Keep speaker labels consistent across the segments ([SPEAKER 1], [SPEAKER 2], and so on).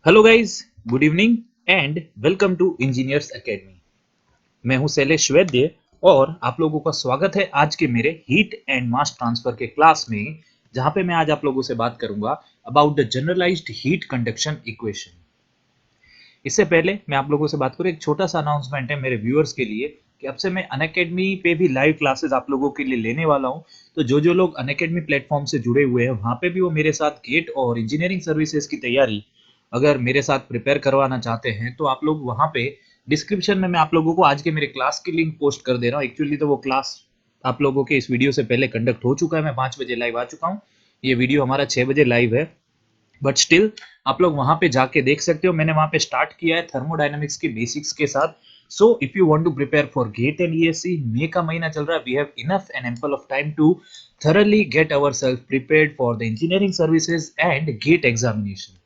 [SPEAKER 1] Hello guys, good evening and welcome to Engineers Academy. मैं हूं शैलेश वैद्य और आप लोगों का स्वागत है आज के मेरे हीट एंड मास ट्रांसफर के क्लास में, जहां पे मैं आज आप लोगों से बात करूंगा about the generalised heat conduction equation. इससे पहले मैं आप लोगों से बात करूं, एक छोटा सा अनाउंसमेंट है मेरे व्यूअर्स के लिए कि अब से मैं अनअकैडमी पे भी लाइव क्लासेस आप लोगों के लिए लेने वाला हूं। तो जो लोग अनअकैडमी प्लेटफॉर्म से जुड़े हुए हैं वहां पे भी वो मेरे साथ गेट और इंजीनियरिंग सर्विसेज की तैयारी अगर मेरे साथ प्रिपेयर करवाना चाहते हैं तो आप लोग वहां पे डिस्क्रिप्शन में मैं आप लोगों को आज के मेरे क्लास की लिंक पोस्ट कर दे रहा हूँ। एक्चुअली तो वो क्लास आप लोगों के इस वीडियो से पहले कंडक्ट हो चुका है, मैं 5 बजे लाइव आ चुका हूँ। ये वीडियो हमारा 6 बजे लाइव है, बट स्टिल आप लोग वहां पे जाके देख सकते हो। मैंने वहां पे स्टार्ट किया है थर्मोडायनामिक्स के बेसिक्स के साथ। So if you want to prepare for GATE and ESC, मई का महीना चल रहा है, we have enough and ample of time to thoroughly get ourselves prepared for the engineering services and gate examination।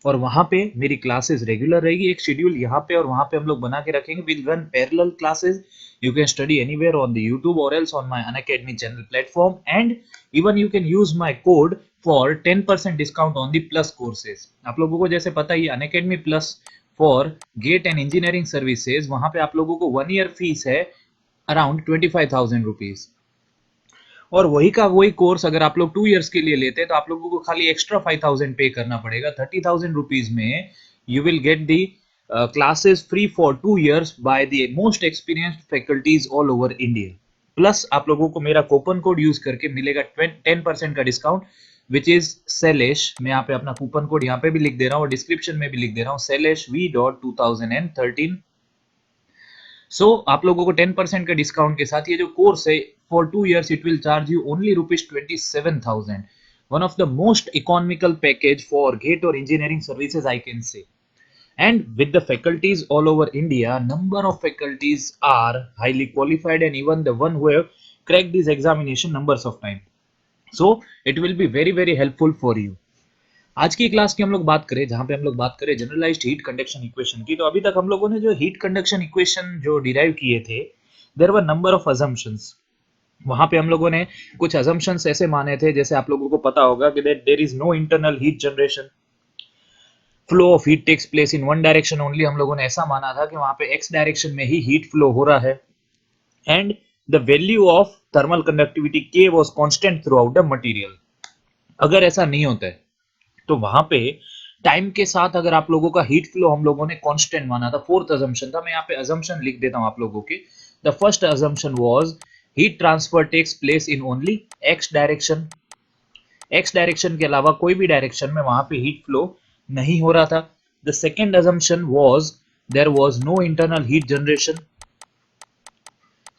[SPEAKER 1] और वहां पे मेरी क्लासेस रेगुलर रहेगी, एक शेड्यूल यहाँ पे और वहां पे हम लोग बना के रखेंगे। Will run parallel classes, you can study anywhere on the YouTube or else on my Unacademy channel platform, and even you can use my code for 10% discount on the plus courses। आप लोगों को जैसे पता ही Unacademy plus for GATE and engineering services, वहां पे आप लोगों को 1 ईयर फीस है अराउंड 25,000 रुपीज, और वही का वही कोर्स अगर आप लोग 2 इयर्स के लिए लेते हैं तो आप लोगों को खाली एक्स्ट्रा 5,000 पे करना पड़ेगा। 30,000 रुपीज में you will get the classes free for 2 years by the most experienced faculties all over India. Plus आप लोगों को मेरा कूपन कोड यूज करके मिलेगा 10% का डिस्काउंट, विच इज सेलेश। मैं यहाँ पे अपना कूपन कोड यहाँ पे भी लिख दे रहा हूँ और डिस्क्रिप्शन में भी लिख दे रहा हूँ, सेलेश V.2013। सो आप लोगों को 10% का डिस्काउंट के साथ ये जो कोर्स है for 2 years it will charge you only ₹27,000। One of the most economical package for GATE और engineering services I can say. And with the faculties all over India, number of faculties are highly qualified and even the one who have cracked this examination numbers of time. So it will be very helpful for you। आज की class की हम लोग बात करें, जहां पे हम लोग बात करें जनरलाइज्ड हीट कंडक्शन इक्वेशन की, तो अभी तक हम लोगों ने जो हीट कंडक्शन इक्वेशन जो डिराइव किए थे, there were number of assumptions. वहां पे हम लोगों ने कुछ अजम्पशंस ऐसे माने थे, जैसे आप लोगों को पता होगा कि that there is no internal heat generation, flow of heat takes place in one direction only. हम लोगों ने ऐसा माना था कि वहां पे एक्स डायरेक्शन में ही हीट फ्लो हो रहा है, and the value of thermal conductivity k was constant throughout the material. अगर ऐसा नहीं होता है तो वहां पे टाइम के साथ अगर आप लोगों का हीट फ्लो हम लोगों ने कांस्टेंट माना था, फोर्थ अजम्पशन था। मैं यहाँ पे अजम्पशन लिख देता हूं आप लोगों के। The first assumption was heat transfer takes place in only X direction. X direction के अलावा कोई भी डायरेक्शन में वहां पे हीट फ्लो नहीं हो रहा था। The second assumption was there was no internal heat generation.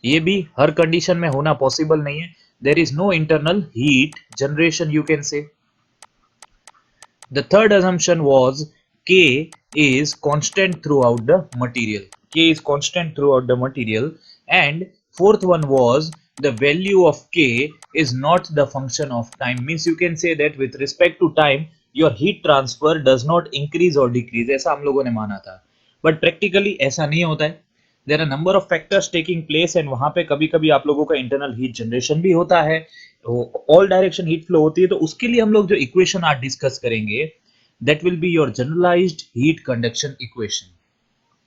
[SPEAKER 1] ये भी हर कंडीशन में होना पॉसिबल नहीं है। There is no internal heat generation, you can say. The third assumption was K is constant throughout the material. K is constant throughout the material. And fourth one was the value of K is not the function of time. Means you can say that with respect to time, your heat transfer does not increase or decrease. ऐसा हम लोगों ने माना था, but practically ऐसा नहीं होता है। There are number of factors taking place, and वहां पे कभी कभी आप लोगों का internal heat generation भी होता है, ऑल डायरेक्शन हीट फ्लो होती है। तो उसके लिए हम लोग जो इक्वेशन आज डिस्कस करेंगे, that will be your generalised heat conduction equation,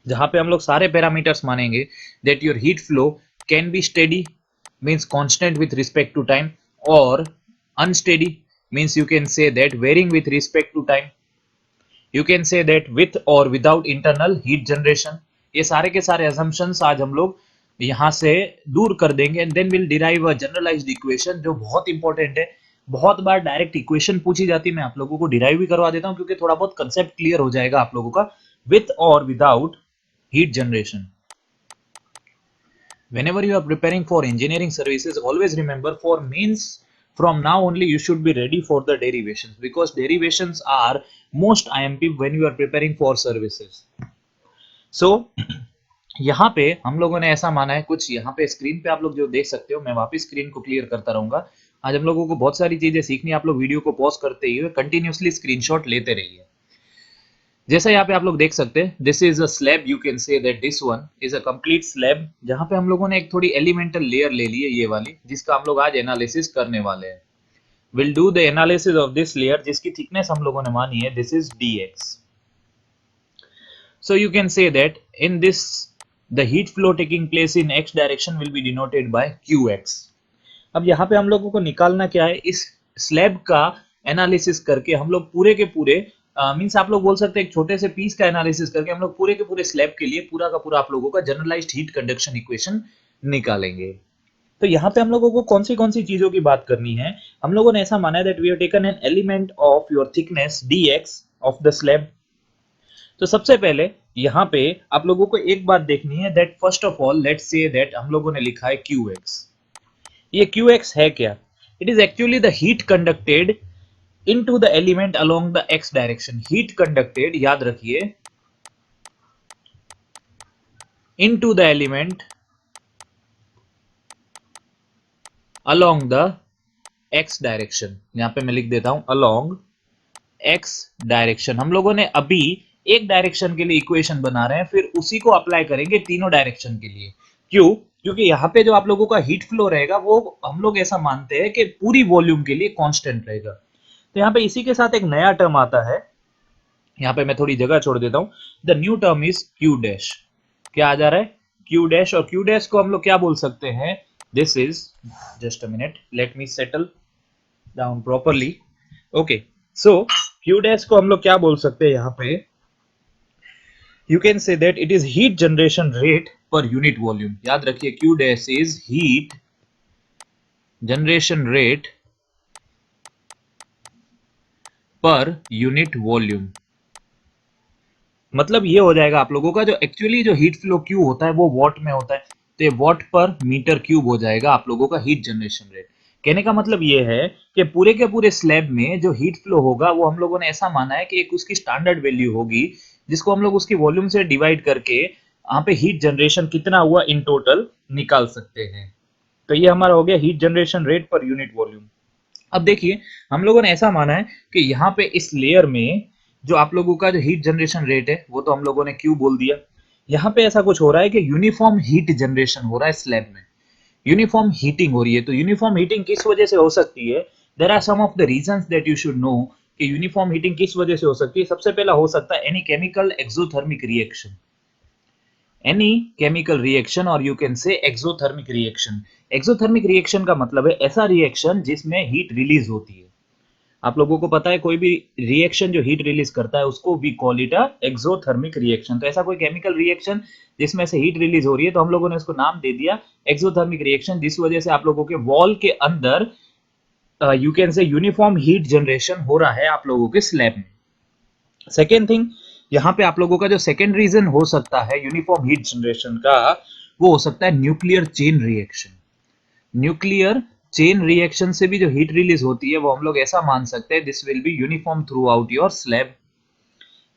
[SPEAKER 1] जहां पे हम लोग सारे पैरामीटर्स मानेंगे that your heat flow can be steady, means constant with respect to time, और unsteady means you can say that varying with respect to time, you can say that with और without internal heat generation. ये सारे के सारे assumptions आज हम लोग यहां से दूर कर देंगे, and then will derive a generalised equation, जो बहुत इंपॉर्टेंट है। बहुत बार डायरेक्ट इक्वेशन पूछी जाती है, मैं आप लोगों को डिराइव भी करवा देता हूं क्योंकि थोड़ा बहुत कंसेप्ट क्लियर हो जाएगा आप लोगों का, विथ और without heat generation। Whenever you are preparing for engineering services, always remember for means from now only you should be ready for the derivations, because derivations are most IMP when you are preparing for services। So यहाँ पे हम लोगों ने ऐसा माना है, कुछ यहाँ पे स्क्रीन पे आप लोग जो देख सकते हो, मैं वापस स्क्रीन को क्लियर करता रहूंगा। आज हम लोगों को बहुत सारी चीजें सीखनी, आप लोग वीडियो को पॉज करते हुए कंटिन्यूअसली स्क्रीनशॉट लेते रहिए। जैसा यहाँ पे आप लोग देख सकते हैं, this is a slab, you can say that this one is a complete slab, जहां पे हम लोगों ने एक थोड़ी एलिमेंटल लेयर ले ली है, ये वाली, जिसका हम लोग आज एनालिसिस करने वाले हैं। Will do the analysis of this layer, जिसकी थिकनेस हम लोगों ने मानी है this is dx। So you can say that in this the heat flow taking place in x direction will be denoted by qx. अब यहाँ पे हम लोगों को निकालना क्या है, इस स्लैब का एनालिसिस करके हम लोग पूरे के पूरे मींस आप लोग बोल सकते हैं एक छोटे से पीस का एनालिसिस करके हम लोग पूरे के पूरे स्लैब के लिए पूरा का पूरा आप लोगों का जनरलाइज्ड हीट कंडक्शन इक्वेशन निकालेंगे। तो यहाँ पे हम लोगों को कौन सी चीजों की बात करनी है, हम लोगों ने ऐसा माना है that we have taken an element of your thickness dx of the slab. तो सबसे पहले यहाँ पे आप लोगों को एक बात देखनी है that first of all let's say that हम लोगों ने लिखा है qx। ये qx है क्या, it is actually the heat conducted into the element along the x direction. Heat conducted, याद रखिए, into the element along the x direction. यहां पे मैं लिख देता हूं अलोंग x डायरेक्शन। हम लोगों ने अभी एक डायरेक्शन के लिए इक्वेशन बना रहे हैं, फिर उसी को अप्लाई करेंगे तीनों डायरेक्शन के लिए। क्यों? क्योंकि यहाँ पे जो आप लोगों का हीट फ्लो रहेगा वो हम लोग ऐसा मानते हैं कि पूरी वॉल्यूम के लिए कांस्टेंट रहेगा। तो यहाँ पे इसी के साथ एक नया टर्म आता है, यहाँ पे मैं थोड़ी जगह छोड़ देता हूं। The new term is Q dash. क्या आ जा रहा है? Q dash. और क्यू डैश को हम लोग क्या बोल सकते हैं, this is, just a minute, let me settle down properly. Okay, so Q dash को हम लोग क्या बोल सकते हैं यहाँ पे, you can say that it is heat generation rate पर यूनिट वॉल्यूम। याद रखिए Q dash is heat generation rate पर यूनिट वॉल्यूम। मतलब ये हो जाएगा आप लोगों का जो एक्चुअली जो हीट फ्लो क्यू होता है वो वॉट में होता है, तो ये वॉट पर मीटर क्यूब हो जाएगा आप लोगों का हीट जनरेशन रेट। कहने का मतलब ये है कि पूरे के पूरे स्लैब में जो हीट फ्लो होगा वो हम लोगों ने ऐसा माना है कि एक उसकी स्टैंडर्ड वैल्यू होगी जिसको हम लोग उसकी वॉल्यूम से डिवाइड करके यहाँ पे हीट जनरेशन कितना हुआ इन टोटल निकाल सकते हैं। तो ये हमारा हो गया हीट जनरेशन रेट पर यूनिट वॉल्यूम। अब देखिए हम लोगों ने ऐसा माना है कि यहाँ पे इस लेयर में जो आप लोगों का जो हीट जनरेशन रेट है वो तो हम लोगों ने क्यू बोल दिया। यहाँ पे ऐसा कुछ हो रहा है कि यूनिफॉर्म हीट जनरेशन हो रहा है स्लैब में, यूनिफॉर्म हीटिंग हो रही है। तो यूनिफॉर्म हीटिंग किस वजह से हो सकती है, there are some of the reasons that you should know कि यूनिफॉर्म हीटिंग किस वजह से हो सकती है। सबसे पहला हो सकता है any chemical exothermic reaction, any chemical reaction, और you can say exothermic reaction. Exothermic reaction का मतलब है ऐसा रिएक्शन जिसमें हीट रिलीज होती है। आप लोगों को पता है कोई भी रिएक्शन जो हीट रिलीज करता है उसको we call it a exothermic reaction. तो ऐसा कोई केमिकल रिएक्शन जिसमें से हीट रिलीज हो रही है तो हम लोगों ने उसको नाम दे दिया एक्सोथर्मिक रिएक्शन, जिस वजह से आप लोगों के वॉल के अंदर यू कैन से यूनिफॉर्म हीट जनरेशन हो रहा है आप लोगों के स्लैब में। सेकेंड थिंग, यहाँ पे आप लोगों का जो सेकेंड रीजन हो सकता है यूनिफॉर्म हीट जनरेशन का, वो हो सकता है nuclear chain reaction. Nuclear chain reaction से भी जो हीट रिलीज होती है वो हम लोग ऐसा मान सकते हैं this will be uniform through out your slab.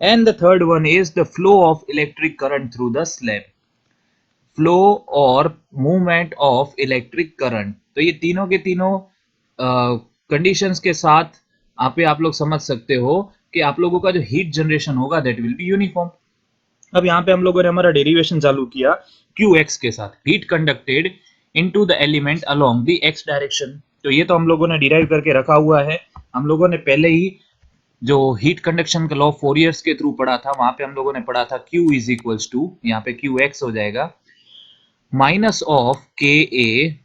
[SPEAKER 1] And the third one is the flow of electric current through the slab. Flow और मूवमेंट ऑफ इलेक्ट्रिक करंट, तो ये तीनों के तीनों कंडीशंस के साथ आप लोग समझ सकते हो कि आप लोगों का जो हीट जनरेशन होगा दैट विल बी यूनिफॉर्म। अब यहाँ पे हम लोगों ने हमारा डेरिवेशन चालू किया qx के साथ, heat conducted into the element along the x direction. तो ये तो हम लोगों ने डिराइव करके रखा हुआ है, हम लोगों ने पहले ही जो हीट कंडक्शन का लॉ फोरियर्स के थ्रू पढ़ा था वहां पे हम लोगों ने पढ़ा था q इज इक्वल्स टू, यहाँ पे qx हो जाएगा minus of k A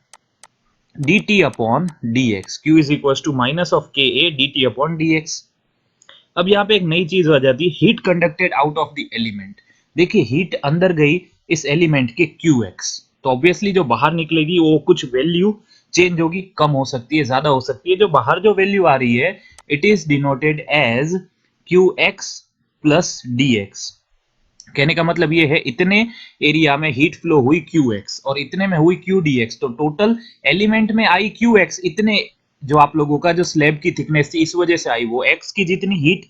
[SPEAKER 1] d T upon d x. Q is equal to minus of k A d T upon d x. अब यहाँ पे एक नई चीज आ जाती है, heat conducted out of the element. देखिए हीट अंदर गई इस एलिमेंट के क्यू एक्स, तो ऑब्वियसली जो बाहर निकलेगी वो कुछ वैल्यू चेंज होगी, कम हो सकती है, ज्यादा हो सकती है। जो बाहर जो वैल्यू आ रही है it is denoted as Q X plus D X. कहने का मतलब ये है इतने एरिया में हीट फ्लो हुई qx और इतने में हुई qdx, तो टोटल एलिमेंट में आई qx इतने, जो आप लोगों का जो स्लैब की थिकनेस थी इस वजह से आई, वो x की जितनी हीट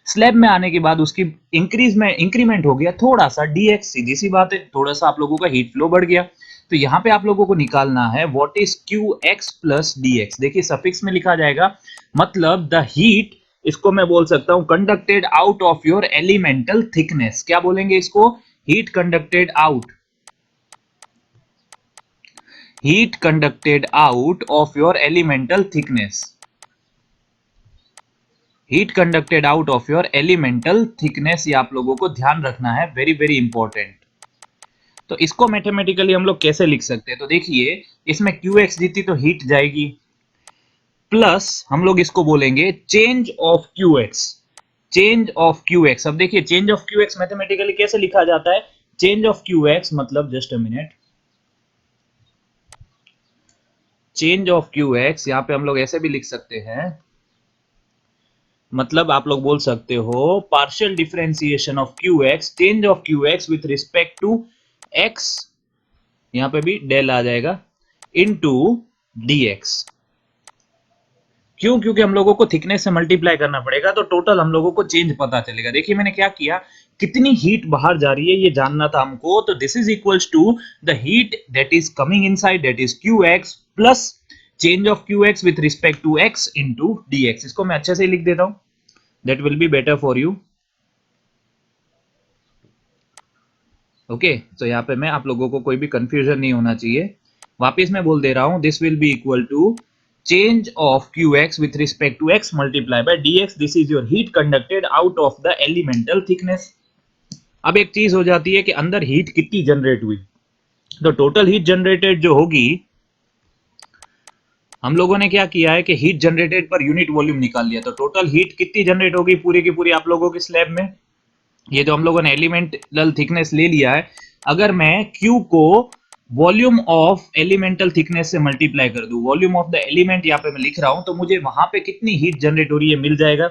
[SPEAKER 1] स्लैब में आने के बाद उसकी इंक्रीमेंट हो गया थोड़ा सा dx, सीधी सी बात है, थोड़ा सा आप लोगों का हीट फ्लो बढ़ गया। तो यहाँ पे आप लोगों को निकालना है what is qx plus dx। देखिए सफिक्स में लिखा जाएगा, मतलब द हीट, इसको मैं बोल सकता हूं conducted out of your elemental thickness. क्या बोलेंगे इसको, heat conducted out, heat conducted out of your elemental thickness, heat conducted out of your elemental thickness, ये आप लोगों को ध्यान रखना है, वेरी वेरी इंपॉर्टेंट। तो इसको मैथमेटिकली हम लोग कैसे लिख सकते हैं, तो देखिए इसमें QX जितनी तो हीट जाएगी, प्लस हम लोग इसको बोलेंगे change of QX, change of QX। अब देखिए चेंज ऑफ QX मैथमेटिकली कैसे लिखा जाता है, चेंज ऑफ QX मतलब, just a minute, change of QX यहां पे हम लोग ऐसे भी लिख सकते हैं, मतलब आप लोग बोल सकते हो partial differentiation of QX, change of QX with respect to X, यहां पे भी डेल आ जाएगा, इनटू DX। क्यों? क्योंकि हम लोगों को थिकनेस से मल्टीप्लाई करना पड़ेगा, तो टोटल हम लोगों को चेंज पता चलेगा। देखिए मैंने क्या किया, कितनी हीट बाहर जा रही है ये जानना था हमको, तो this is equals to the heat that is coming inside, that is QX plus change of QX with respect to X into DX। इसको मैं अच्छे से लिख देता हूं, that will be better for you. Okay, तो यहाँ पे मैं आप लोगों को कोई भी कंफ्यूजन नहीं होना चाहिए, वापिस मैं बोल दे रहा हूं, this will be equal to change of QX with respect to X multiply by DX, this is your heat conducted out of the elemental thickness। अब एक चीज हो जाती है कि अंदर हीट कितनी जनरेट हुई, तो टोटल हीट जनरेटेड जो होगी, हम लोगों ने क्या किया है कि हीट जनरेटेड पर यूनिट वॉल्यूम निकाल लिया, तो टोटल हीट कितनी जनरेट होगी पूरी की पूरी आप लोगों के स्लैब में, ये जो हम लोगों ने एलिमेंटल थिकनेस ले लिया है, अगर मैं Q को वॉल्यूम ऑफ एलिमेंटल थिकनेस से मल्टीप्लाई कर दूं, वॉल्यूम ऑफ द एलिमेंट यहाँ पे मैं लिख रहा हूं, तो मुझे वहां पे कितनी हीट जनरेट हो रही है मिल जाएगा।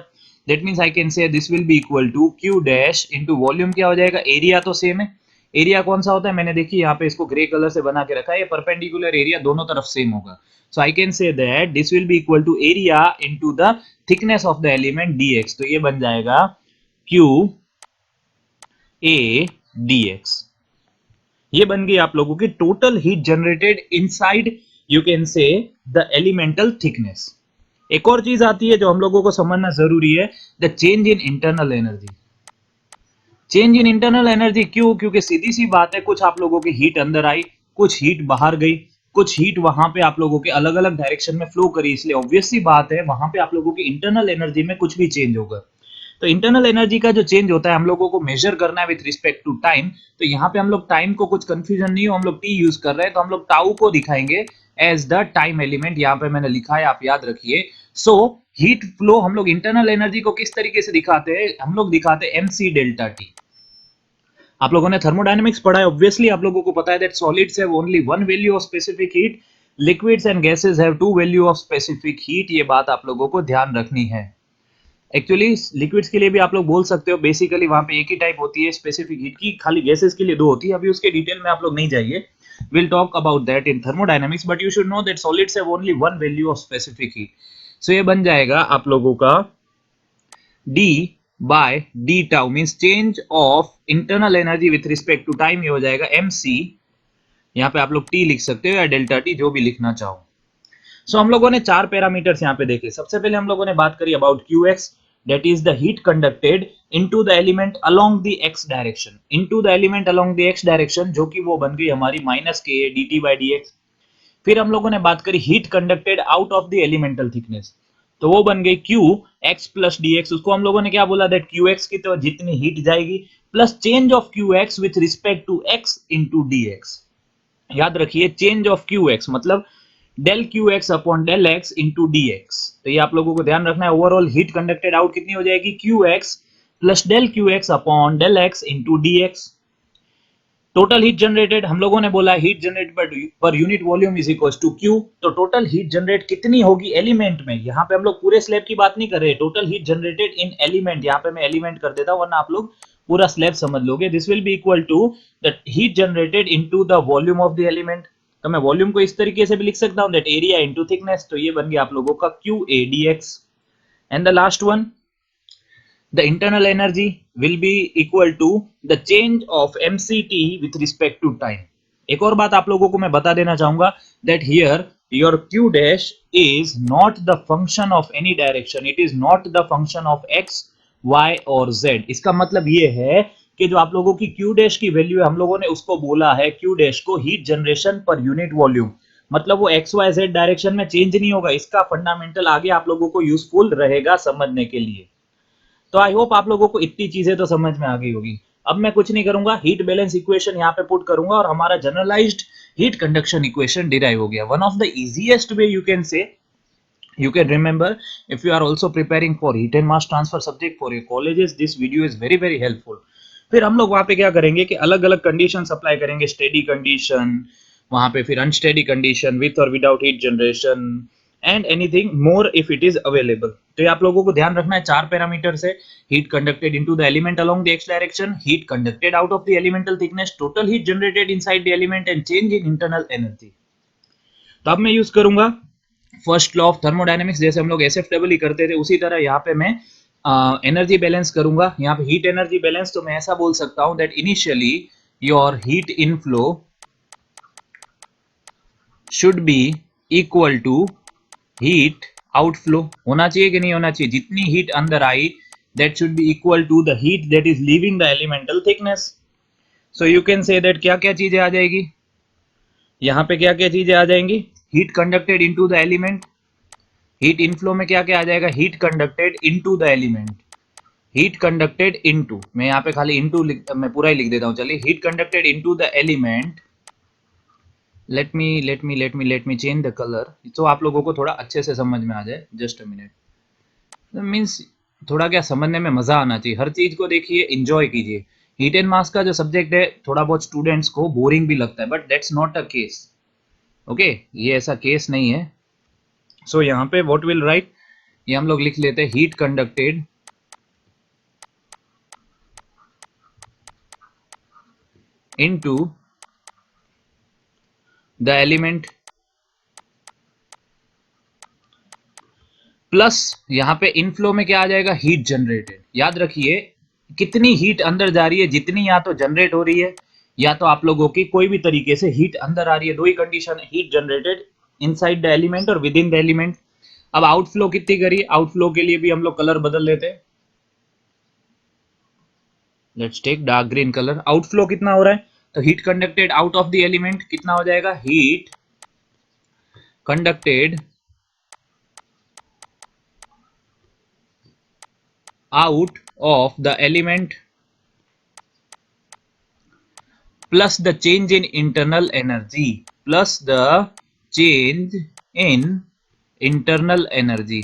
[SPEAKER 1] That means I can say this will be equal to Q dash into volume, क्या हो जाएगा, एरिया तो सेम है, एरिया कौन सा होता है, मैंने देखिए यहाँ पे इसको ग्रे कलर से बना के रखा है, ये परपेंडिकुलर एरिया दोनों तरफ सेम होगा, so I can say that this will be equal to area into the thickness of the element DX, तो ये बन जाएगा Q A DX। ये बन गई आप लोगों की total heat generated inside, you can से द एलिमेंटल थिकनेस। एक और चीज आती है जो हम लोगों को समझना जरूरी है, the change in internal energy. Change in internal energy क्यों? क्योंकि सीधी सी बात है, कुछ आप लोगों की हीट अंदर आई, कुछ हीट बाहर गई, कुछ हीट वहां पे आप लोगों के अलग अलग डायरेक्शन में फ्लो करी, इसलिए ऑब्वियस सी बात है वहां पे आप लोगों की इंटरनल एनर्जी में कुछ भी चेंज होगा। तो इंटरनल एनर्जी का जो चेंज होता है हम लोगों को मेजर करना है विथ रिस्पेक्ट टू टाइम, तो यहाँ पे हम लोग टाइम को, कुछ कंफ्यूजन नहीं हो, हम लोग टी यूज कर रहे हैं, तो हम लोग टाउ को दिखाएंगे एज द टाइम एलिमेंट, यहाँ पे मैंने लिखा है, आप याद रखिए। सो हीट फ्लो हम लोग इंटरनल एनर्जी को किस तरीके से दिखाते हैं, हम लोग दिखाते हैं MC डेल्टा टी। आप लोगों ने थर्मोडायनेमिक्स पढ़ा है, ऑब्वियसली आप लोगों को पता है that solids have only one value of specific heat, liquids and gases have two value of specific heat, ये बात आप लोगों को ध्यान रखनी है। एक्चुअली लिक्विड्स के लिए भी आप लोग बोल सकते हो, बेसिकली वहां पे एक ही टाइप होती है स्पेसिफिक हीट की, खाली गैसेस के लिए दो होती है, अभी उसके डिटेल में आप लोग नहीं जाइए, will talk about that in thermodynamics, but you should know that solids have only one value of specific heat. So ये बन जाएगा आप लोगों का D by d tau, means change of internal energy with respect to time, ये हो जाएगा MC, यहाँ पे आप लोग T लिख सकते हो या डेल्टा T, जो भी लिखना चाहो। सो हम लोगों ने चार पैरामीटर्स यहाँ पे देखे। सबसे पहले हम लोगों ने बात करी about QX, that is the heat conducted into the element along the x direction, into the element along the x direction, जो कि वो बन गई हमारी -K dt by dx। फिर हम लोगों ने बात करी heat conducted out of the elemental thickness, तो वो बन गई Q x प्लस dx, उसको हम लोगों ने क्या बोला, दैट QX की तो जितनी हीट जाएगी plus change of QX with respect to x into dx। याद रखिए चेंज ऑफ QX मतलब del QX upon del x into dx, तो ये आप लोगों को ध्यान रखना है। ओवरऑल हीट कंडक्टेड आउट कितनी हो जाएगी, QX plus del QX upon del x into dx। Total heat generated हम लोगों ने बोला heat generate per unit volume is equal to Q, तो टोटल हीट जनरेट कितनी होगी एलिमेंट में, यहाँ पे हम लोग पूरे स्लैब की बात नहीं कर रहे, total heat generated in element, यहाँ पे मैं एलिमेंट कर देता हूं वरना आप लोग पूरा स्लैब समझ लोगे। This will be equal to the heat generated into the volume of the element, तो मैं वॉल्यूम को इस तरीके से भी लिख सकता हूं, दैट एरिया इनटू थिकनेस, तो ये बन गया आप लोगों का QA dx। And the last one, the internal energy will be equal to the change of mct with respect to time। एक और बात आप लोगों को मैं बता देना चाहूंगा, that here your q dash is not the function of any direction, it is not the function of x y और z। इसका मतलब ये है कि जो आप लोगों की q dash की वैल्यू है, हम लोगों ने उसको बोला है q dash को हीट जनरेशन पर यूनिट वॉल्यूम, मतलब वो एक्स वाई जेड डायरेक्शन में चेंज नहीं होगा। इसका फंडामेंटल आगे आप लोगों को यूजफुल रहेगा समझने के लिए। तो आई होप आप लोगों को इतनी चीजें तो समझ में आ गई होगी। अब मैं कुछ नहीं करूंगा, हीट बैलेंस इक्वेशन यहाँ पे पुट करूंगा और हमारा generalised heat conduction equation derive हो गया। One of the easiest way you can say, you can remember, if you are also preparing for heat and mass transfer subject for your colleges, this video is very very helpful। फिर हम लोग वहां पे क्या करेंगे कि अलग अलग कंडीशन अप्लाई करेंगे, स्टेडी कंडीशन, वहां पे फिर अनस्टेडी कंडीशन, विथ और without heat generation and anything more if it is available. तो ये आप लोगों को ध्यान रखना है, चार पैरामीटर है। Heat conducted into the element along the x direction, heat conducted out of the elemental thickness, total heat generated inside the element and change in internal energy. तो अब मैं यूज करूंगा फर्स्ट लॉ ऑफ थर्मोडायनेमिक्स, जैसे हम लोग एसएफडब्ल्यू करते थे उसी तरह यहाँ पे मैं एनर्जी बैलेंस करूंगा। यहाँ पे हीट एनर्जी बैलेंस, तो मैं ऐसा बोल सकता हूं that initially your heat inflow should be equal to heat outflow. होना चाहिए कि नहीं होना चाहिए? जितनी हीट अंदर आई that should be equal to the heat that is leaving the elemental thickness. So you can say that क्या क्या चीजें आ जाएगी यहाँ पे, क्या क्या चीजें आ जाएंगी? Heat conducted into the element, heat inflow में क्या क्या आ जाएगा? Heat conducted into the element, heat conducted into, मैं यहाँ पे खाली इनटू मैं पूरा ही लिख देता हूँ, चलिए, heat conducted into the element. Let me change the colour, तो आप लोगों को थोड़ा अच्छे से समझ में आ जाए। Just a minute. मीन्स थोड़ा क्या समझने में मजा आना चाहिए, हर चीज को देखिए, एंजॉय कीजिए। हीट एंड मास का जो सब्जेक्ट है थोड़ा बहुत स्टूडेंट्स को बोरिंग भी लगता है, but that's not a case. Okay, ये ऐसा केस नहीं है। सो यहाँ पे व्हाट विल राइट, ये हम लोग लिख लेते हैं heat conducted into the element plus यहाँ पे इनफ्लो में क्या आ जाएगा? Heat generated. याद रखिए कितनी हीट अंदर जा रही है, जितनी या तो जनरेट हो रही है या तो आप लोगों की कोई भी तरीके से हीट अंदर आ रही है, दो ही कंडीशन है, heat generated inside the element और विद इन द एलिमेंट। अब आउटफ्लो कितनी करी? आउटफ्लो के लिए भी हम लोग कलर बदल लेते हैं, let's take dark green colour. Outflow कितना हो रहा है? तो heat conducted out of the element कितना हो जाएगा? Heat conducted out of the element plus the change in internal energy, plus the change in internal energy।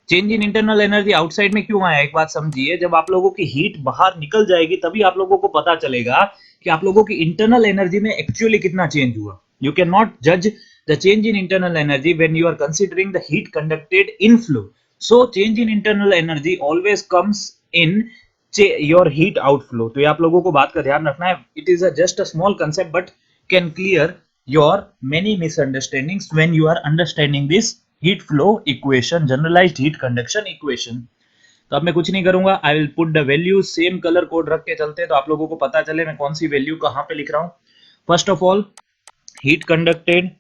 [SPEAKER 1] Change in internal energy outside में क्यों आया, एक बात समझिए, जब आप लोगों की हीट बाहर निकल जाएगी तभी आप लोगों को पता चलेगा कि आप लोगों की इंटरनल एनर्जी में एक्चुअली कितना चेंज हुआ। यू कैन नॉट जज the change in internal energy when you are considering the heat conducted inflow. So change in internal energy always comes in your heat outflow. तो ये आप लोगों को बात का ध्यान रखना है। It is just a small concept but can clear your many misunderstandings when you are understanding this heat flow equation, generalised heat conduction equation. तो अब मैं कुछ नहीं करूंगा, I will put the value, same colour code रख के चलते हैं तो आप लोगों को पता चले मैं कौन सी वैल्यू कहां पे लिख रहा हूं। First of all heat conducted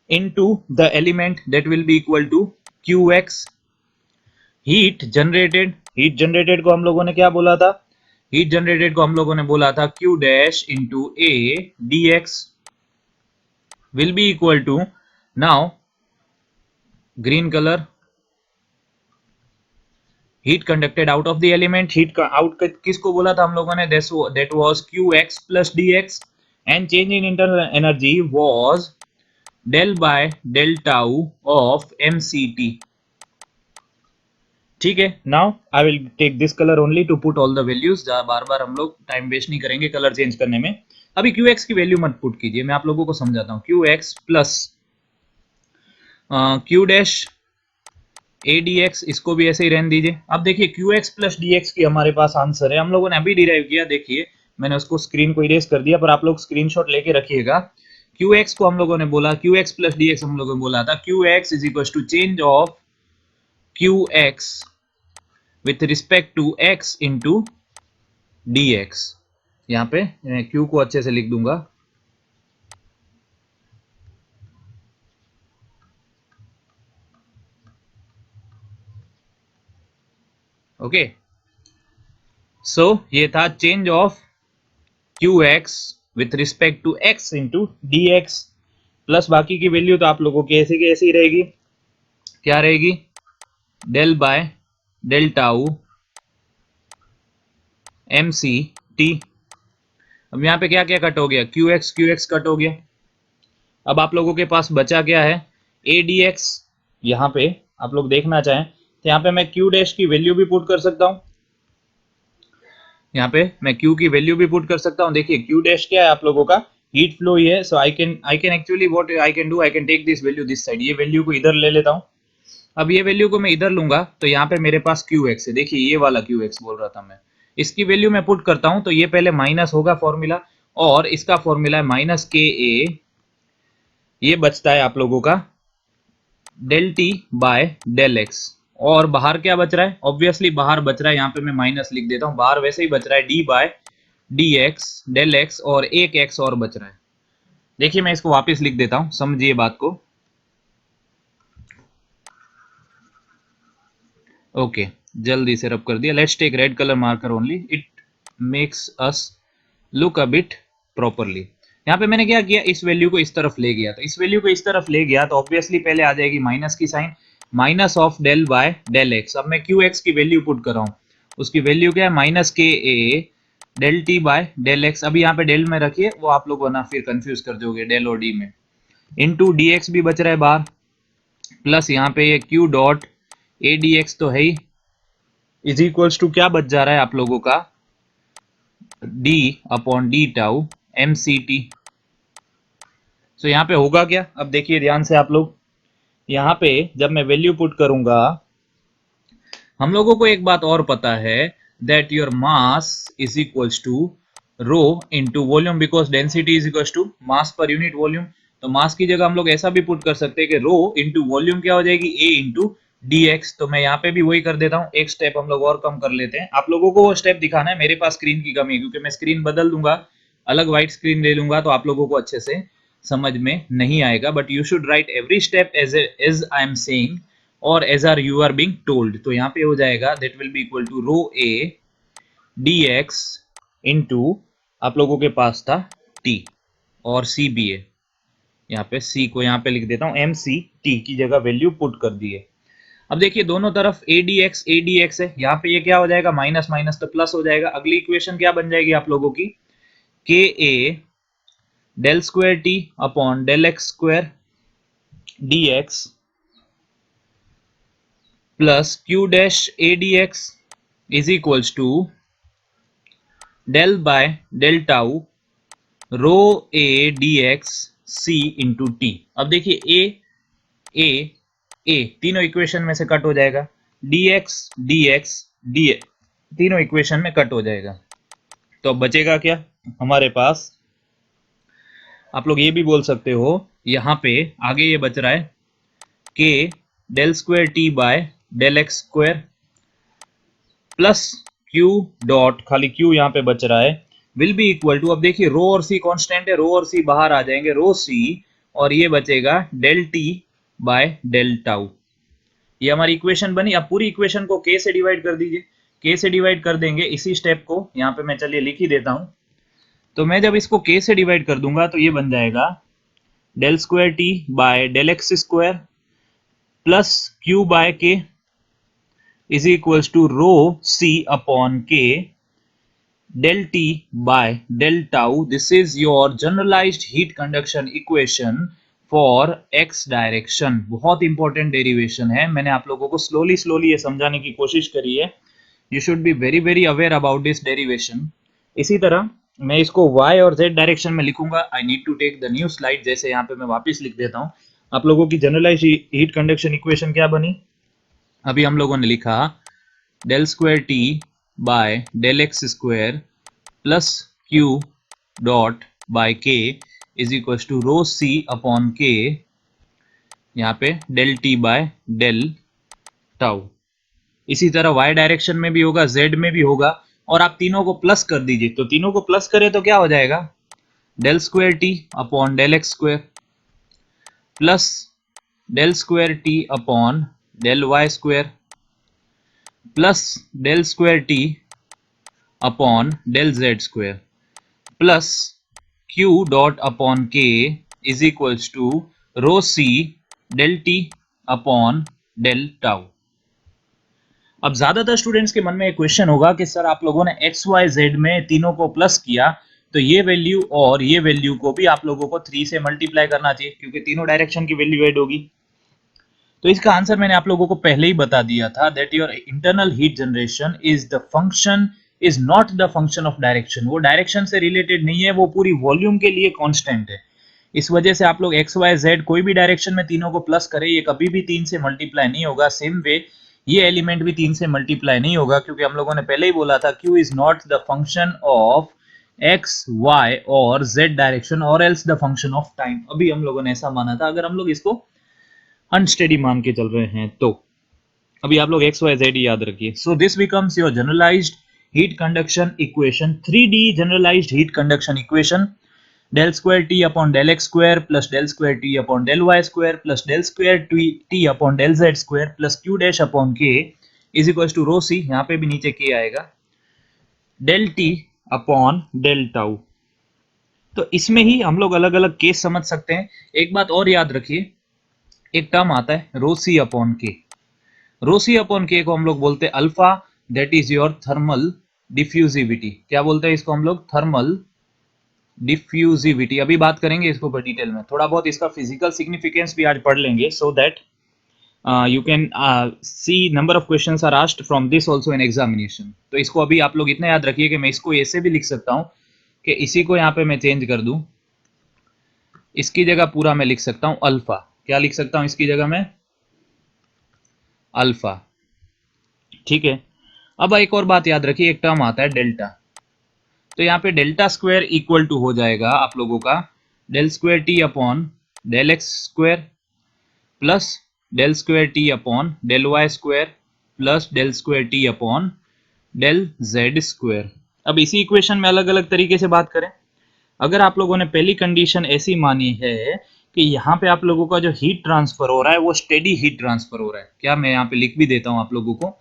[SPEAKER 1] into the element that will be equal to Qx। Heat generated, heat generated को हम लोगों ने क्या बोला था? हीट जनरेटेड को हम लोगों ने बोला था Q dash into A dx will be equal to, now green colour, heat conducted out of the element, heat out किसको बोला था हम लोगों ने? That was Qx plus dx and change in internal energy was del by del tau of mct। ठीक है, now I will take this colour only to put all the values. बार बार हम लोग टाइम वेस्ट नहीं करेंगे colour change करने में। अभी Qx की वैल्यू मत पुट कीजिए, मैं आप लोगों को समझाता हूं। Qx plus Q dash ADX, इसको भी ऐसे ही रहने दीजिए। अब देखिए Qx प्लस dx की हमारे पास आंसर है, हम लोगों ने अभी डिराइव किया। देखिए मैंने उसको स्क्रीन को इरेज कर दिया, पर आप लोग स्क्रीनशॉट लेके रखिएगा। Qx को हम लोगों ने बोला, Qx प्लस dx हम लोगों ने बोला था Qx is equal to change of Qx with respect to x into dx। यहाँ पे Q को अच्छे से लिख दूंगा, ओके। सो ये था change of Qx with respect to x into dx, plus बाकी की वैल्यू तो आप लोगों की ऐसी ही रहेगी। क्या रहेगी? Del by del tau M C T. अब यहाँ पे क्या क्या कट हो गया, क्यू एक्स कट हो गया। अब आप लोगों के पास बचा क्या है, ए डी एक्स। यहाँ पे आप लोग देखना चाहें तो यहाँ पे मैं क्यू डैश की वैल्यू भी पुट कर सकता हूँ, यहाँ पे मैं Q की वैल्यू भी पुट कर सकता हूँ। देखिए Q डैश क्या है आप लोगों का, हीट फ्लो ही है। So I can actually what I can do, I can take this value this side, ये वैल्यू को इधर ले लेता हूँ। अब ये वैल्यू को मैं इधर लूंगा तो यहाँ पे मेरे पास QX है। देखिए ये वाला QX बोल रहा था मैं, इसकी वैल्यू मैं पुट करता हूँ तो ये पहले माइनस होगा फॉर्मूला, और इसका फॉर्मूला है माइनस के ए। ये बचता है आप लोगों का del T by del X. और बाहर क्या बच रहा है, ऑब्वियसली बाहर बच रहा है, यहाँ पे मैं माइनस लिख देता हूँ, बाहर वैसे ही बच रहा है D by D X del X, और एक एक्स और बच रहा है। देखिए मैं इसको वापस लिख देता हूं, समझिए बात को। ओके, जल्दी से रब कर दिया। Let's take red colour marker only, it makes us look a bit properly. यहाँ पे मैंने क्या किया, इस वैल्यू को इस तरफ ले गया, तो इस वैल्यू को इस तरफ ले गया तो ऑब्वियसली पहले आ जाएगी माइनस की sign, minus of del by del x. अब मैं क्यू एक्स की वैल्यू पुट कर रहा हूँ, उसकी वैल्यू क्या है, minus k A del T by del x. अभी यहाँ पे डेल में रखिए, वो आप लोग ना फिर कंफ्यूज कर दोगे डेल और डी में। इनटू डी एक्स भी बच रहा है बाहर, प्लस यहाँ पे ये Q dot A d x तो है ही, इज इक्वल्स टू क्या बच जा रहा है आप लोगों का, d upon d tau M C T. So यहाँ पे होगा क्या, अब देखिए ध्यान से आप लोग, यहाँ पे जब मैं वैल्यू पुट करूंगा, हम लोगों को एक बात और पता है, that your mass is equals to rho into volume, because density is equals to mass per unit volume. तो मास की जगह हम लोग ऐसा भी पुट कर सकते हैं कि रो इनटू वॉल्यूम क्या हो जाएगी, ए इनटू डी एक्स। तो मैं यहाँ पे भी वही कर देता हूँ, एक स्टेप हम लोग और कम कर लेते हैं। आप लोगों को वो स्टेप दिखाना है, मेरे पास स्क्रीन की कमी है, क्योंकि मैं स्क्रीन बदल दूंगा, अलग व्हाइट स्क्रीन ले लूंगा, तो आप लोगों को अच्छे से समझ में नहीं आएगा। But you should write every step as I am saying और as are you are being told. तो यहाँ पे हो जाएगा that will be equal to rho A d x into, आप लोगों के पास था टी और सी बी ए, यहाँ पे सी को यहाँ पे लिख देता हूँ, एम सी टी की जगह वैल्यू पुट कर दिए। अब देखिए दोनों तरफ ए डी एक्स है, यहाँ पे ये क्या हो जाएगा, माइनस माइनस तो प्लस हो जाएगा। अगली इक्वेशन क्या बन जाएगी आप लोगों की, k A del square T upon del x square d x plus Q dash A d x is equals to del by del tau rho A d x c into T. अब देखिए ए ए तीनों equation में से cut हो जाएगा, D x D तीनों equation में cut हो जाएगा। तो अब बचेगा क्या हमारे पास, आप लोग ये भी बोल सकते हो, यहाँ पे आगे ये बच रहा है K del square T by del x square plus Q dot, खाली क्यू यहाँ पे बच रहा है, विल बी इक्वल टू, अब देखिए रो और सी कांस्टेंट है, रो और सी बाहर आ जाएंगे, रो सी, और ये बचेगा del T by del tau. ये हमारी इक्वेशन बनी। अब पूरी इक्वेशन को के से डिवाइड कर दीजिए, के से डिवाइड कर देंगे, इसी स्टेप को यहाँ पे मैं चलिए लिख ही देता हूं। तो मैं जब इसको के से डिवाइड कर दूंगा तो ये बन जाएगा del square T by del x square plus Q by K is equals to rho c upon k del t by del tau. This is your generalized heat conduction equation for x direction. बहुत important derivation है, मैंने आप लोगों को slowly ये समझाने की कोशिश करी है। You should be very aware about this derivation. इसी तरह मैं इसको y और z डायरेक्शन में लिखूंगा। I need to take the new slide, जैसे यहाँ पे मैं वापस लिख देता हूँ। आप लोगों की जनरलाइज हीट कंडक्शन इक्वेशन क्या बनी, अभी हम लोगों ने लिखा del square T by del x square plus Q dot by k is equal to rho c upon k, यहाँ पे del T by del tau. इसी तरह y डायरेक्शन में भी होगा, z में भी होगा, और आप तीनों को प्लस कर दीजिए। तो तीनों को प्लस करें तो क्या हो जाएगा, del square T upon del x square plus del square T upon del Y square plus del square T upon del Z square plus Q dot upon के is equals to rho c del T upon del tau. अब ज्यादातर students के मन में एक question होगा कि sir आप लोगों ने एक्स वाई जेड में तीनों को प्लस किया, तो ये वैल्यू और ये वैल्यू को भी आप लोगों को 3 से मल्टीप्लाई करना चाहिए क्योंकि तीनों डायरेक्शन की वैल्यू ऐड होगी। तो इसका आंसर मैंने आप लोगों को पहले ही बता दिया था, that your internal heat generation is the function, is not the function of direction. वो डायरेक्शन से रिलेटेड नहीं है, वो पूरी वॉल्यूम के लिए कांस्टेंट है। इस वजह से आप लोग एक्स वाई जेड कोई भी डायरेक्शन में तीनों को प्लस करें, ये कभी भी 3 से मल्टीप्लाई नहीं होगा। सेम वे ये एलिमेंट भी 3 से मल्टीप्लाई नहीं होगा क्योंकि हम लोगों ने पहले ही बोला था Q is not the function of X Y और जेड डायरेक्शन और else the function of time. अभी हम लोगों ने ऐसा माना था, अगर हम लोग इसको अनस्टेडी मान के चल रहे हैं तो। अभी आप लोग एक्स वाई जेड याद रखिए। So this becomes your generalised heat conduction equation, 3D generalised heat conduction equation. del square t upon del x square plus del square t upon del y square plus del square t upon del z square plus q dash upon k is equals to rho c, यहाँ पे भी नीचे k आएगा, del t upon del tau। तो इसमें ही हम लोग अलग अलग केस समझ सकते हैं। एक बात और याद रखिए, एक टर्म आता है रो सी अपॉन के। रो सी अपॉन के को हम लोग बोलते हैं alpha, that is your thermal diffusivity. क्या बोलते हैं इसको हम लोग? Thermal diffusivity. अभी बात करेंगे इसको ऊपर डिटेल में, थोड़ा बहुत इसका फिजिकल सिग्निफिकेंस भी आज पढ़ लेंगे, so that you can see number of questions are asked from this also in examination. तो इसको अभी आप लोग इतना याद रखिए कि मैं इसको ऐसे भी लिख सकता हूं कि इसी को यहां पे मैं चेंज कर दूं, इसकी जगह पूरा मैं लिख सकता हूं अल्फा। क्या लिख सकता हूं इसकी जगह में? अल्फा। ठीक है। अब एक और बात याद रखिए, एक टर्म आता है डेल्टा। तो यहाँ पे डेल्टा स्क्वायर इक्वल टू हो जाएगा आप लोगों का del square T upon del x square plus del square T upon del Y square plus del square T upon del Z square. अब इसी इक्वेशन में अलग अलग तरीके से बात करें। अगर आप लोगों ने पहली कंडीशन ऐसी मानी है कि यहाँ पे आप लोगों का जो हीट ट्रांसफर हो रहा है वो स्टेडी हीट ट्रांसफर हो रहा है, क्या मैं यहाँ पे लिख भी देता हूँ आप लोगों को,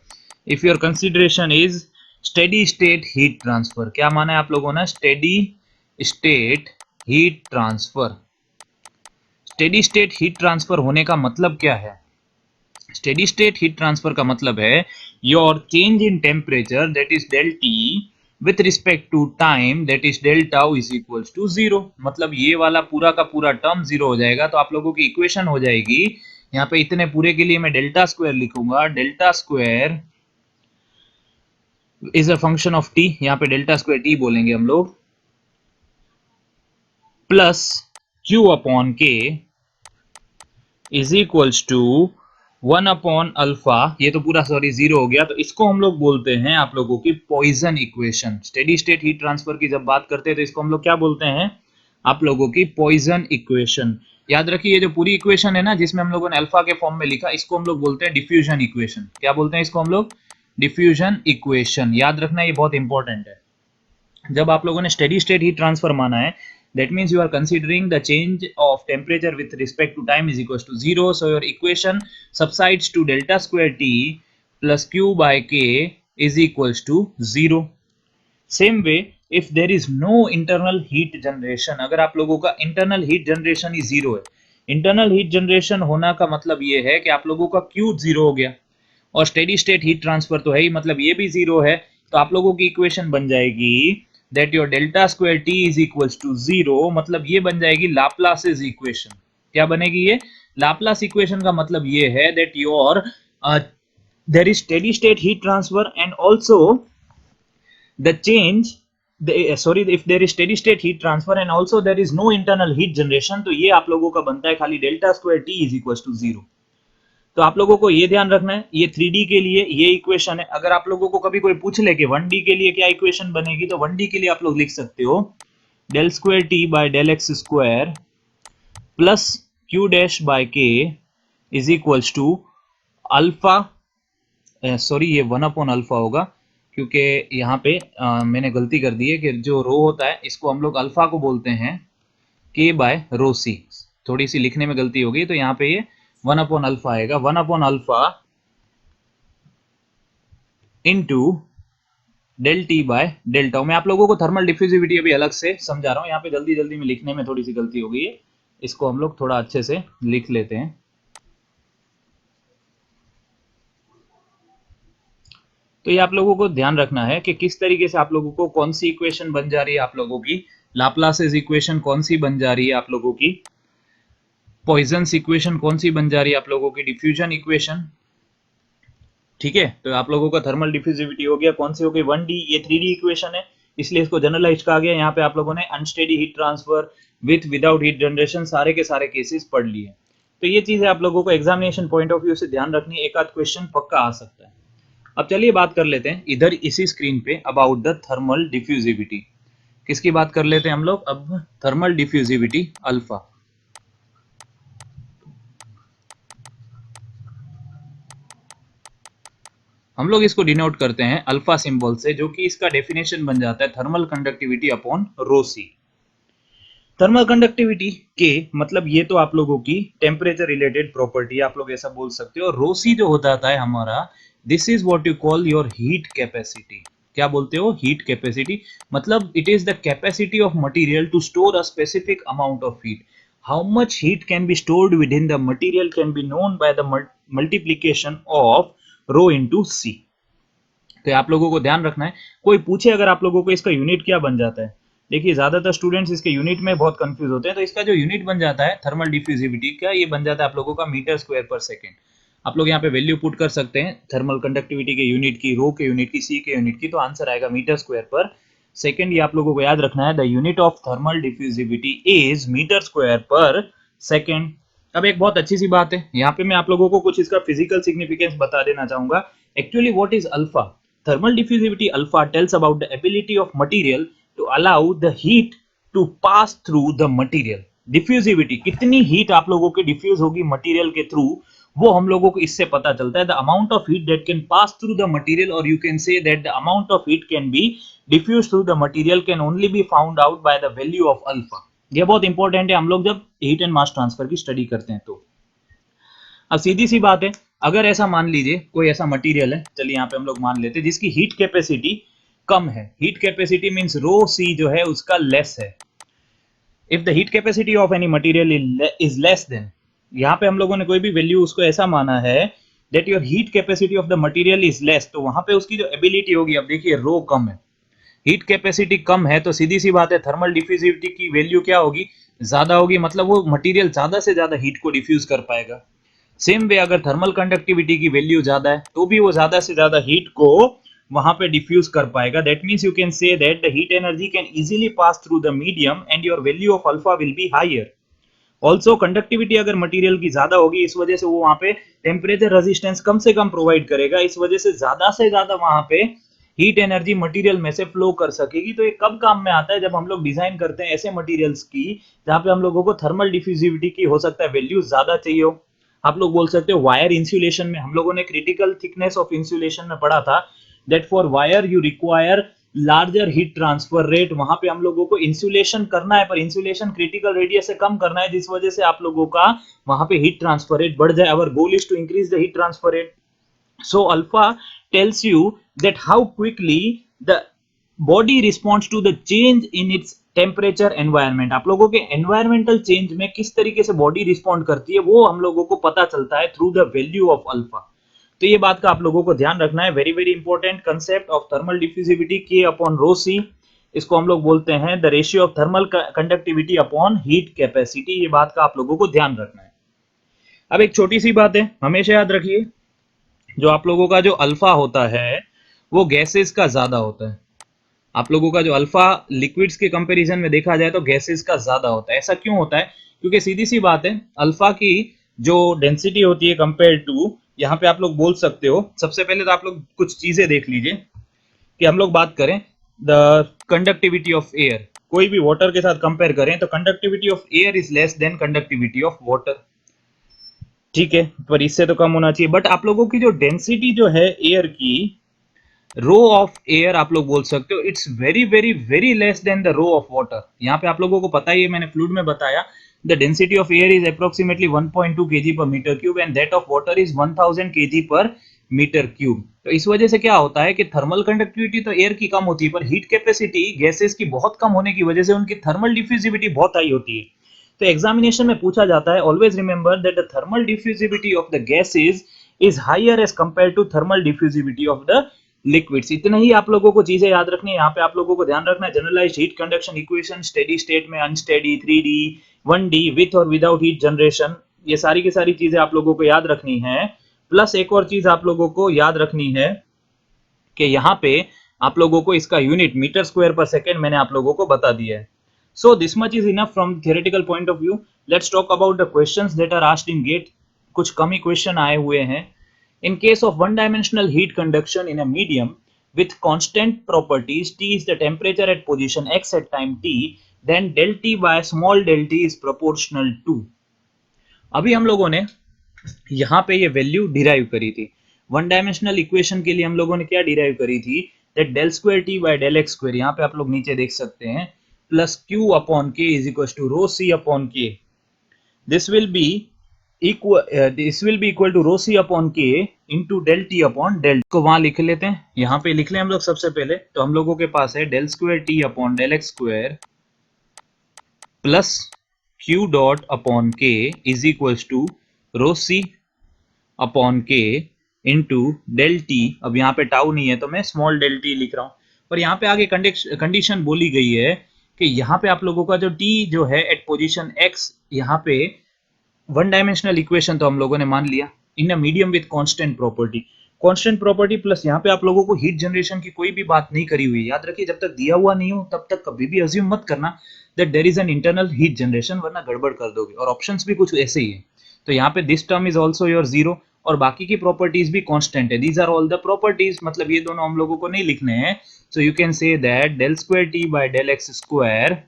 [SPEAKER 1] if your consideration is steady state heat transfer. क्या माना है आप लोगों ने? Steady state heat transfer. Steady state heat transfer होने का मतलब क्या है? स्टेडी स्टेट हीट ट्रांसफर का मतलब है your change in temperature that is del T with respect to time that is del tau is equals to zero. मतलब ये वाला पूरा का पूरा टर्म जीरो हो जाएगा। तो आप लोगों की इक्वेशन हो जाएगी, यहाँ पे इतने पूरे के लिए मैं डेल्टा स्क्वायर लिखूंगा, delta square is a function of T, यहाँ पे डेल्टा स्क्वायर टी बोलेंगे हम लोग, प्लस क्यू अपॉन के is equals to 1 upon alpha. ये तो पूरा सॉरी जीरो हो गया, तो इसको हम लोग बोलते हैं आप लोगों की Poisson equation. Steady state heat transfer की जब बात करते हैं तो इसको हम लोग क्या बोलते हैं? आप लोगों की पॉइजन इक्वेशन। याद रखिए ये जो पूरी इक्वेशन है ना जिसमें हम लोगों ने अल्फा के फॉर्म में लिखा, इसको हम लोग बोलते हैं डिफ्यूजन इक्वेशन। क्या बोलते हैं इसको हम लोग? Diffusion equation. याद रखना ये बहुत इंपॉर्टेंट है। जब आप लोगों ने स्टेडी स्टेट हीट ट्रांसफर माना है, that means you are considering the change of temperature with respect to time is equals to zero, so your equation subsides to delta square t plus q by k is equals to zero. Same way, if there is no internal heat generation, अगर आप लोगों का internal heat generation ही zero है, internal heat generation होना का मतलब ये है कि आप लोगों का q zero हो गया, और स्टेडी स्टेट हीट ट्रांसफर तो है ही, मतलब ये भी जीरो है। तो आप लोगों की इक्वेशन बन जाएगी that your delta square T is equals to zero, मतलब ये बन जाएगी लाप्लासेस इक्वेशन। क्या बनेगी ये? लाप्लास इक्वेशन का मतलब ये है that your there is steady state heat transfer and also the change sorry, if there is steady state heat transfer and also there is no internal heat generation, तो ये आप लोगों का बनता है खाली delta square T is equals to zero. तो आप लोगों को ये ध्यान रखना है, ये 3D के लिए ये इक्वेशन है। अगर आप लोगों को कभी कोई पूछ ले कि 1D के लिए क्या इक्वेशन बनेगी, तो 1D के लिए आप लोग लिख सकते हो del square T by del x square plus Q dash by k is equals to alpha, sorry ये 1 अपॉन अल्फा होगा क्योंकि यहाँ पे मैंने गलती कर दी है कि जो रो होता है इसको हम लोग अल्फा को बोलते हैं के बाय रो सी। थोड़ी सी लिखने में गलती हो गई, तो यहाँ पे ये 1 अपॉन अल्फा आएगा, 1 upon alpha into del T by delta. मैं आप लोगों को थर्मल डिफ्यूजिविटी अभी अलग से समझा रहा हूँ, यहाँ पे जल्दी जल्दी में लिखने में थोड़ी सी गलती हो गई है, इसको हम लोग थोड़ा अच्छे से लिख लेते हैं। तो ये आप लोगों को ध्यान रखना है कि किस तरीके से आप लोगों को कौन सी इक्वेशन बन जा रही है, आप लोगों की लाप्लासेस इक्वेशन कौन सी बन जा रही है, आप लोगों की पॉइजन्स इक्वेशन कौन सी बन जा रही है, आप लोगों की डिफ्यूजन इक्वेशन। ठीक है, तो आप लोगों का थर्मल डिफ्यूजिविटी हो गया, कौन सी हो गई 1D, ये 3D इक्वेशन है, इसलिए इसको जनरलाइज कहा गया। यहाँ पे आप लोगों ने unsteady heat transfer with without heat generation सारे के सारे केसेस पढ़ लिए। तो ये चीजें आप लोगों को एग्जामिनेशन पॉइंट ऑफ व्यू से ध्यान रखनी है, एक आध क्वेश्चन पक्का आ सकता है। अब चलिए बात कर लेते हैं इधर इसी स्क्रीन पे अबाउट द थर्मल डिफ्यूजिविटी। किसकी बात कर लेते हैं हम लोग अब, थर्मल डिफ्यूजिविटी अल्फा। हम लोग इसको डिनोट करते हैं अल्फा सिंबल से, जो कि इसका डेफिनेशन बन जाता है थर्मल कंडक्टिविटी अपॉन रो सी। थर्मल कंडक्टिविटी के मतलब ये तो आप लोगों की टेम्परेचर रिलेटेड प्रॉपर्टी, आप लोग ऐसा बोल सकते हो। रो सी जो होता है हमारा, this is what you call your heat capacity. क्या बोलते हो? Heat capacity. मतलब it is the capacity of material to store a specific amount of heat. How much heat can be stored within the material can be known by the multiplication of rho into c. तो आप लोगों को ध्यान रखना है, कोई पूछे अगर आप लोगों को इसका यूनिट क्या बन जाता है, देखिए ज्यादातर स्टूडेंट्स इसके यूनिट में बहुत कंफ्यूज होते हैं। तो इसका जो यूनिट बन जाता है थर्मल डिफ्यूजिविटी का, ये बन जाता है आप लोगों का मीटर स्क्वायर पर सेकेंड। आप लोग यहाँ पे वैल्यू पुट कर सकते हैं थर्मल कंडक्टिविटी के यूनिट की, रो के यूनिट की, सी के यूनिट की, तो आंसर आएगा मीटर स्क्वायर पर सेकेंड। ये आप लोगों को याद रखना है, the unit of thermal diffusivity is metre square per second. अब एक बहुत अच्छी सी बात है, यहाँ पे मैं आप लोगों को कुछ इसका फिजिकल सिग्निफिकेंस बता देना चाहूंगा। Actually what is alpha? Thermal diffusivity alpha tells about the ability of material to allow the heat to pass through the material. Diffusivity, कितनी हीट आप लोगों की डिफ्यूज होगी मटेरियल के थ्रू, वो हम लोगों को इससे पता चलता है। The amount of heat that can pass through the material, और you can say that the amount of heat can be diffuse through the material can only be found out by the value of alpha. ये बहुत important है हम लोग जब heat and mass transfer की study करते हैं तो। अब सीधी सी बात है, अगर ऐसा मान लीजिए कोई ऐसा मटेरियल है, चलिए यहाँ पे हम लोग मान लेते हैं जिसकी हीट कैपेसिटी कम है। हीट कैपेसिटी मींस रो सी जो है उसका लेस है। If the heat capacity of any material is less than, यहाँ पे हम लोगों ने कोई भी वैल्यू उसको ऐसा माना है that your heat capacity of the material is less, तो वहां पे उसकी जो एबिलिटी होगी, अब देखिए रो कम है, हीट कैपेसिटी कम है, तो सीधी सी बात है थर्मल डिफ्यूजिविटी की वैल्यू क्या होगी? ज्यादा होगी। मतलब वो मटेरियल ज्यादा से ज्यादा हीट को डिफ्यूज कर पाएगा। सेम वे अगर थर्मल कंडक्टिविटी की वैल्यू ज्यादा है तो भी वो ज्यादा से ज्यादा हीट को वहां पे डिफ्यूज कर पाएगा। That means you can say that the heat energy can easily pass through the medium and your value of alpha will be higher. Also conductivity अगर मटेरियल की ज्यादा होगी, इस वजह से वो वहां पे टेम्परेचर रेजिस्टेंस कम से कम प्रोवाइड करेगा, इस वजह से ज्यादा वहां पे हीट एनर्जी मटेरियल में से फ्लो कर सकेगी। तो ये कब काम में आता है? जब हम लोग डिजाइन करते हैं ऐसे मटेरियल्स की जहां पे हम लोगों को थर्मल डिफ्यूजिविटी की हो सकता है वैल्यू ज्यादा चाहिए हो। आप लोग बोल सकते हो वायर इंसुलेशन में, हम लोगों ने क्रिटिकल थिकनेस ऑफ इंसुलेशन में पढ़ा था that for wire you require larger heat transfer rate. वहां पे हम लोगों को इंसुलेशन करना है, पर इंसुलेशन क्रिटिकल रेडियस से कम करना है, जिस वजह से आप लोगों का वहां पे हीट ट्रांसफर रेट बढ़ जाए। Our goal is to increase the heat transfer rate. So alpha tells you that how quickly the body responds to the change in its temperature environment। आप लोगों के environmental change में किस तरीके से body respond करती है वो हम लोगों को पता चलता है through the value of alpha. तो ये बात का आप लोगों को ध्यान रखना है। Very very important concept of thermal diffusivity के अपॉन रो सी, इसको हम लोग बोलते हैं the ratio of thermal conductivity upon heat capacity. ये बात का आप लोगों को ध्यान रखना है। अब एक छोटी सी बात है, हमेशा याद रखिए, जो आप लोगों का जो अल्फा होता है वो गैसेस का ज्यादा होता है। आप लोगों का जो अल्फा लिक्विड्स के कंपैरिजन में देखा जाए तो गैसेस का ज्यादा होता है। ऐसा क्यों होता है? क्योंकि सीधी सी बात है, अल्फा की जो डेंसिटी होती है कंपेयर टू, यहाँ पे आप लोग बोल सकते हो, सबसे पहले तो आप लोग कुछ चीजें देख लीजिए कि हम लोग बात करें द कंडक्टिविटी ऑफ एयर, कोई भी वाटर के साथ कंपेयर करें तो conductivity of air is less than conductivity of water. ठीक है, पर इससे तो कम होना चाहिए। बट आप लोगों की जो डेंसिटी जो है एयर की, रो ऑफ एयर आप लोग बोल सकते हो, it's very very very less than the rho of water. यहाँ पे आप लोगों को पता ही है, मैंने फ्लूइड में बताया, the density of air is approximately 1.2 kg per metre cube and that of water is 1000 kg per metre cube. तो इस वजह से क्या होता है कि थर्मल कंडक्टिविटी तो एयर की कम होती है, पर हीट कैपेसिटी गैसेस की बहुत कम होने की वजह से उनकी थर्मल डिफ्यूजिविटी बहुत हाई होती है। तो एग्जामिनेशन में पूछा जाता है, always remember that the thermal diffusivity of the gases is higher as compared to thermal diffusivity of the liquids. इतना ही आप लोगों को चीजें याद रखनी है। यहाँ पे आप लोगों को ध्यान रखना है generalised heat conduction equation, steady state में अनस्टेडी, 3D, 1D, विथ और विदाउट हीट जनरेशन, ये सारी की सारी चीजें आप लोगों को याद रखनी है। प्लस एक और चीज आप लोगों को याद रखनी है कि यहाँ पे आप लोगों को इसका unit metre square per second मैंने आप लोगों को बता दिया है। So this much is enough from theoretical point of view. Let's talk about the questions that are asked in GATE. कुछ कम ही क्वेश्चन आए हुए हैं। In case of one-dimensional heat conduction in a medium with constant properties, T is the temperature at position x at time t, then del T by small del t is proportional to। अभी हम लोगों ने यहाँ पे ये value derive करी थी। One dimensional equation के लिए हम लोगों ने क्या डिराइव करी थी, that del square T by del x square, यहाँ पे आप लोग नीचे देख सकते हैं, प्लस क्यू अपॉन के is equal to rho c upon k. This will be equal to rho c upon k into del T upon del को वहां लिख लेते हैं। यहाँ पे लिख लें हम लोग सबसे पहले, तो हम लोगों के पास है del square T upon del x square plus Q dot upon के is equal to rho c upon k into del T. अब यहाँ पे टाउ नहीं है तो मैं स्मॉल डेल टी लिख रहा हूँ। पर यहाँ पे आगे कंडीशन बोली गई है कि यहाँ पे आप लोगों का जो टी जो है एट पोजीशन एक्स, यहाँ पे वन डायमेंशनल इक्वेशन तो हम लोगों ने मान लिया in a medium with constant property. Constant property plus यहाँ पे आप लोगों को हीट जनरेशन की कोई भी बात नहीं करी हुई। याद रखिए, जब तक दिया हुआ नहीं हो तब तक कभी भी अज्यूम मत करना that there is an internal heat generation, वरना गड़बड़ कर दोगे। और ऑप्शंस भी कुछ ऐसे ही है। तो यहाँ पे this term is also your zero और बाकी की प्रॉपर्टीज भी कांस्टेंट है। These are all the properties, मतलब ये दोनों हम लोगों को नहीं लिखने हैं। So you can say that del square T by del x square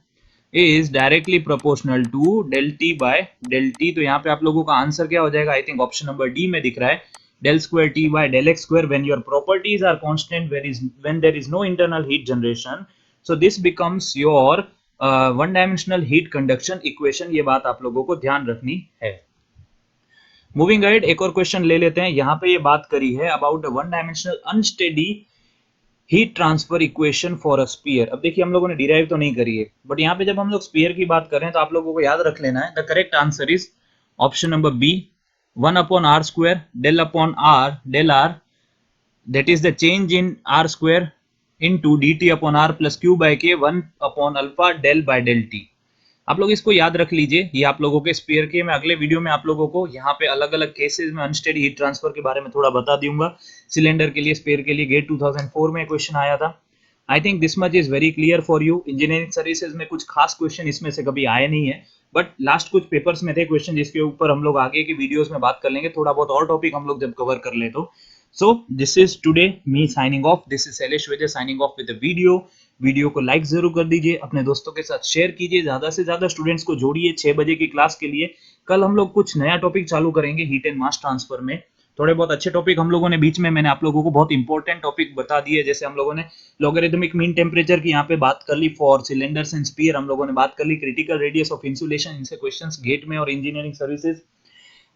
[SPEAKER 1] is directly proportional to del t by del t। तो यहाँ पे आप लोगों का आंसर क्या हो जाएगा, I think option number D में दिख रहा है, del square t by del x square when your properties are constant, when there is no internal heat generation, so this becomes your one dimensional heat conduction equation। ये बात आप लोगों को ध्यान रखनी है। मूविंग अहेड, एक और क्वेश्चन ले लेते हैं। यहाँ पे ये बात करी है about one dimensional unsteady heat transfer equation for a sphere. अब देखिए, हम लोगों ने डिराइव तो नहीं करी है, बट यहाँ पे जब हम लोग स्फीयर की बात कर रहे हैं तो आप लोगों को याद रख लेना है the correct answer is option number B, 1 upon R square del upon R del R, that is the change in R square into D T upon R plus Q by K 1 upon alpha del by del T. आप लोग इसको याद रख लीजिए। ये आप लोगों के स्फीयर के, मैं अगले वीडियो में आप लोगों को यहाँ पे अलग अलग केसेस में अनस्टेडी हीट ट्रांसफर के बारे में थोड़ा बता दूंगा। सिलेंडर के लिए, स्फीयर के लिए गेट 2004 में क्वेश्चन आया था। I think this much is very clear for you. Engineering services में कुछ खास क्वेश्चन इसमें से कभी आए नहीं है, बट लास्ट कुछ पेपर्स में थे क्वेश्चन जिसके ऊपर हम लोग आगे की वीडियोस में बात कर लेंगे। थोड़ा बहुत और टॉपिक हम लोग जब कवर कर ले तो। So this is today me signing off. This is Shailesh Vaidya signing off with the video को लाइक जरूर कर दीजिए, अपने दोस्तों के साथ शेयर कीजिए, ज्यादा से ज्यादा स्टूडेंट्स को जोड़िए 6 बजे की क्लास के लिए। कल हम लोग कुछ नया टॉपिक चालू करेंगे हीट एंड मास ट्रांसफर में। थोड़े बहुत अच्छे टॉपिक हम लोगों ने बीच में, मैंने आप लोगों को बहुत इंपॉर्टेंट टॉपिक बता दिए, जैसे हम लोगों ने लॉगरिथमिक मीन टेम्परेचर की यहाँ पे बात कर ली फॉर सिलेंडर्स एंड स्फीयर, हम लोगों ने बात कर ली क्रिटिकल रेडियस ऑफ इंसुलेशन। इनसे क्वेश्चंस गेट में और इंजीनियरिंग सर्विसेज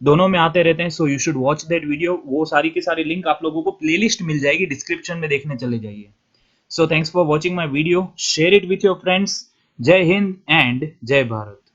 [SPEAKER 1] दोनों में आते रहते हैं। So you should watch that video. वो सारी की सारी लिंक आप लोगों को प्लेलिस्ट मिल जाएगी, डिस्क्रिप्शन में देखने चले जाइए। So thanks for watching my video. Share it with your friends. Jai Hind and Jai Bharat.